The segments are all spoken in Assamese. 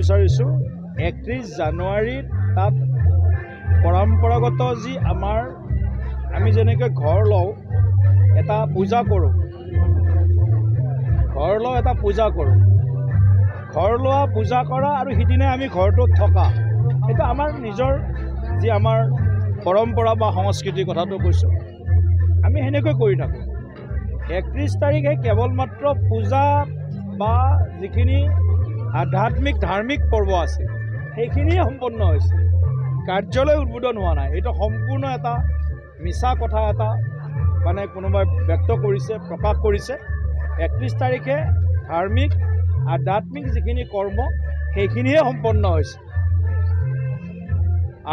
বিচাৰিছোঁ 31 জানুৱাৰীত তাত পৰম্পৰাগত যি আমি যেনেকৈ ঘৰ লওঁ এটা পূজা কৰোঁ, ঘৰ লওঁ এটা পূজা কৰোঁ, ঘৰ লোৱা পূজা কৰা আৰু সিদিনাই আমি ঘৰটোত থকা, এইটো আমাৰ নিজৰ যি আমাৰ পৰম্পৰা বা সংস্কৃতিৰ কথাটো কৈছোঁ, আমি সেনেকৈ কৰি থাকোঁ। 31 তাৰিখে কেৱল মাত্ৰ পূজা বা যিখিনি আধ্যাত্মিক ধাৰ্মিক পৰ্ব আছে সেইখিনিয়ে সম্পন্ন হৈছে, কাৰ্যালয় উদ্বোধন হোৱা নাই। এইটো সম্পূৰ্ণ এটা মিছা কথা এটা মানে কোনোবাই ব্যক্ত কৰিছে, প্ৰকাশ কৰিছে। 31 তাৰিখে ধাৰ্মিক আধ্যাত্মিক যিখিনি কৰ্ম সেইখিনিয়ে সম্পন্ন হৈছে।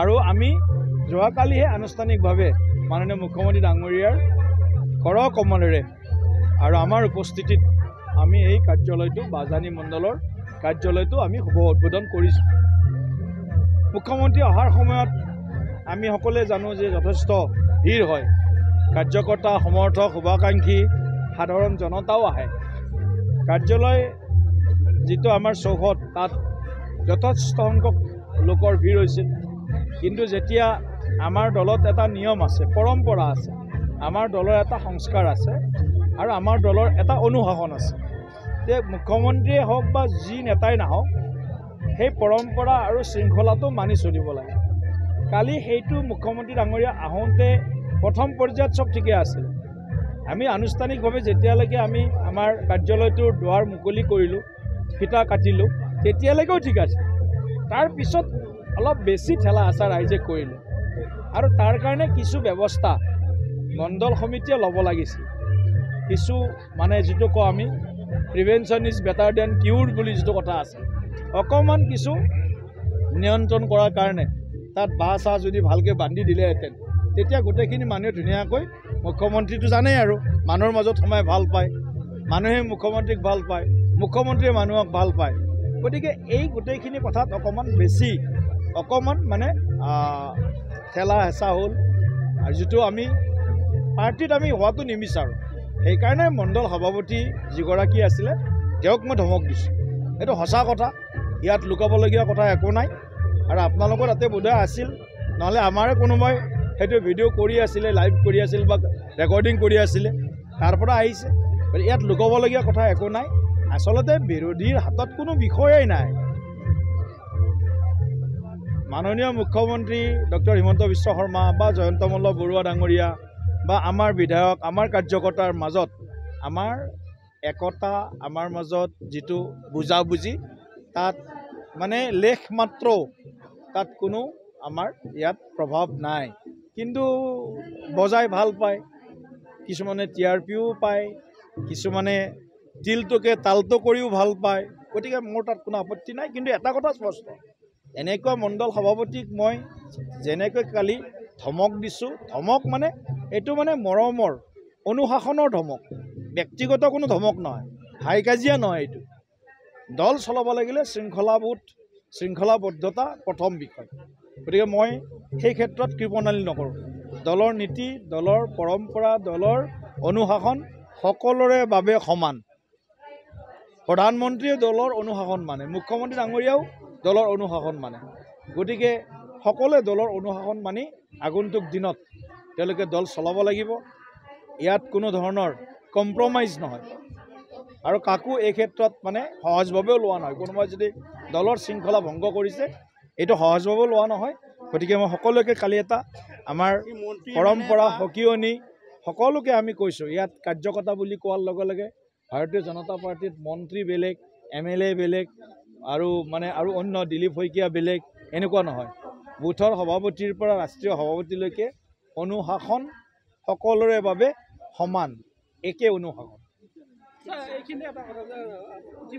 আৰু আমি যোৱাকালিহে আনুষ্ঠানিকভাৱে মাননীয় মুখ্যমন্ত্ৰী ডাঙৰীয়াৰ কৰ কমলেৰে আৰু আমাৰ উপস্থিতিত আমি এই কাৰ্যালয়টো বাজানী মণ্ডলৰ কাৰ্যালয়টো আমি শুভ উদ্বোধন কৰিছোঁ। মুখ্যমন্ত্ৰী অহাৰ সময়ত আমি সকলোৱে জানো যে যথেষ্ট ভিৰ হয়, কাৰ্যকৰ্তা, সমৰ্থক, শুভাকাংক্ষী, সাধাৰণ জনতাও আহে। কাৰ্যালয় যিটো আমাৰ চৌহদ তাত যথেষ্ট সংখ্যক লোকৰ ভিৰ হৈছিল, কিন্তু যেতিয়া আমাৰ দলত এটা নিয়ম আছে, পৰম্পৰা আছে, আমাৰ দলৰ এটা সংস্কাৰ আছে আৰু আমাৰ দলৰ এটা অনুশাসন আছে যে মুখ্যমন্ত্ৰীয়ে হওক বা যি নেতাই নাহক সেই পৰম্পৰা আৰু শৃংখলাটো মানি চলিব লাগে। কালি সেইটো মুখ্যমন্ত্ৰী ডাঙৰীয়া আহোঁতে প্ৰথম পৰ্যায়ত চব ঠিকে আছিল। আমি আনুষ্ঠানিকভাৱে যেতিয়ালৈকে আমি আমাৰ কাৰ্যালয়টোৰ দুৱাৰ মুকলি কৰিলোঁ, ফিটা কাটিলোঁ, তেতিয়ালৈকেও ঠিক আছে। তাৰপিছত অলপ বেছি ঠেলা হেঁচা ৰাইজে কৰিলে আৰু তাৰ কাৰণে কিছু ব্যৱস্থা মণ্ডল সমিতিয়ে ল'ব লাগিছিল। কিছু মানে যিটো কওঁ আমি প্ৰিভেনশ্যন ইজ বেটাৰ দেন কিউৰ বুলি যিটো কথা আছে, অকণমান কিছু নিয়ন্ত্ৰণ কৰাৰ কাৰণে তাত বাঁহ চাহ যদি ভালকৈ বান্ধি দিলেহেঁতেন তেতিয়া গোটেইখিনি মানুহে ধুনীয়াকৈ, মুখ্যমন্ত্ৰীটো জানেই আৰু মানুহৰ মাজত সোমাই ভাল পায়, মানুহে মুখ্যমন্ত্ৰীক ভাল পায়, মুখ্যমন্ত্ৰীয়ে মানুহক ভাল পায়। গতিকে এই গোটেইখিনি কথাত অকণমান মানে ঠেলা হেঁচা হ'ল আৰু যিটো আমি পাৰ্টিত আমি হোৱাটো নিবিচাৰোঁ। সেইকাৰণে মণ্ডল সভাপতি যিগৰাকী আছিলে তেওঁক মই ধমক দিছোঁ। এইটো সঁচা কথা, ইয়াত লুকাবলগীয়া কথা একো নাই। আৰু আপোনালোকৰ তাতে বোধহয় আছিল, নহ'লে আমাৰে কোনোবাই সেইটো ভিডিঅ' কৰি আছিলে, লাইভ কৰি আছিল বা ৰেকৰ্ডিং কৰি আছিলে, তাৰ পৰা আহিছে। ইয়াত লুকাবলগীয়া কথা একো নাই। আচলতে বিৰোধীৰ হাতত কোনো বিষয়েই নাই। মাননীয় মুখ্যমন্ত্ৰী ডক্টৰ হিমন্ত বিশ্ব শৰ্মা বা জয়ন্ত মল্ল বৰুৱা ডাঙৰীয়া বা আমাৰ বিধায়ক, আমাৰ কাৰ্যকৰ্তাৰ মাজত আমাৰ একতা, আমাৰ মাজত যিটো বুজাবুজি, তাত মানে লেখ মাত্ৰ তাত কোনো আমাৰ ইয়াত প্ৰভাৱ নাই। কিন্তু বজাই ভাল পায়, কিছুমানে TRPও পায়, কিছুমানে তিলটোকে তালটো কৰিও ভাল পায়। গতিকে মোৰ তাত কোনো আপত্তি নাই। কিন্তু এটা কথা স্পষ্ট, এনেকুৱা মণ্ডল সভাপতিক মই যেনেকৈ কালি ধমক দিছোঁ, ধমক মানে এইটো মানে মৰমৰ অনুশাসনৰ ধমক, ব্যক্তিগত কোনো ধমক নহয়, হাই কাজিয়া নহয়। এইটো দল চলাব লাগিলে শৃংখলাবদ্ধতা প্ৰথম বিষয়। গতিকে মই সেই ক্ষেত্ৰত কৃপণালী নকৰোঁ। দলৰ নীতি, দলৰ পৰম্পৰা, দলৰ অনুশাসন সকলোৰে বাবে সমান। প্ৰধানমন্ত্ৰীয়ে দলৰ অনুশাসন মানে, মুখ্যমন্ত্ৰী ডাঙৰীয়াও দলৰ অনুশাসন মানে। গতিকে সকলোৱে দলৰ অনুশাসন মানি আগন্তুক দিনত তেওঁলোকে দল চলাব লাগিব। ইয়াত কোনো ধৰণৰ কম্প্ৰমাইজ নহয় আৰু কাকো এই ক্ষেত্ৰত মানে সহজভাৱেও লোৱা নহয়। কোনোবাই যদি দলৰ শৃংখলা ভংগ কৰিছে, এইটো সহজভাৱেও লোৱা নহয়। গতিকে মই সকলোকে কালি এটা আমাৰ পৰম্পৰা সকিয়নি সকলোকে আমি কৈছোঁ, ইয়াত কাৰ্যকৰ্তা বুলি কোৱাৰ লগে লগে ভাৰতীয় জনতা পাৰ্টিত মন্ত্ৰী বেলেগ, MLA বেলেগ আৰু অন্য দিলীপ শইকীয়া বেলেগ, এনেকুৱা নহয়। বুথৰ সভাপতিৰ পৰা ৰাষ্ট্ৰীয় সভাপতিলৈকে অনুশাসন সকলোৰে বাবে সমান, একে অনুশাসন।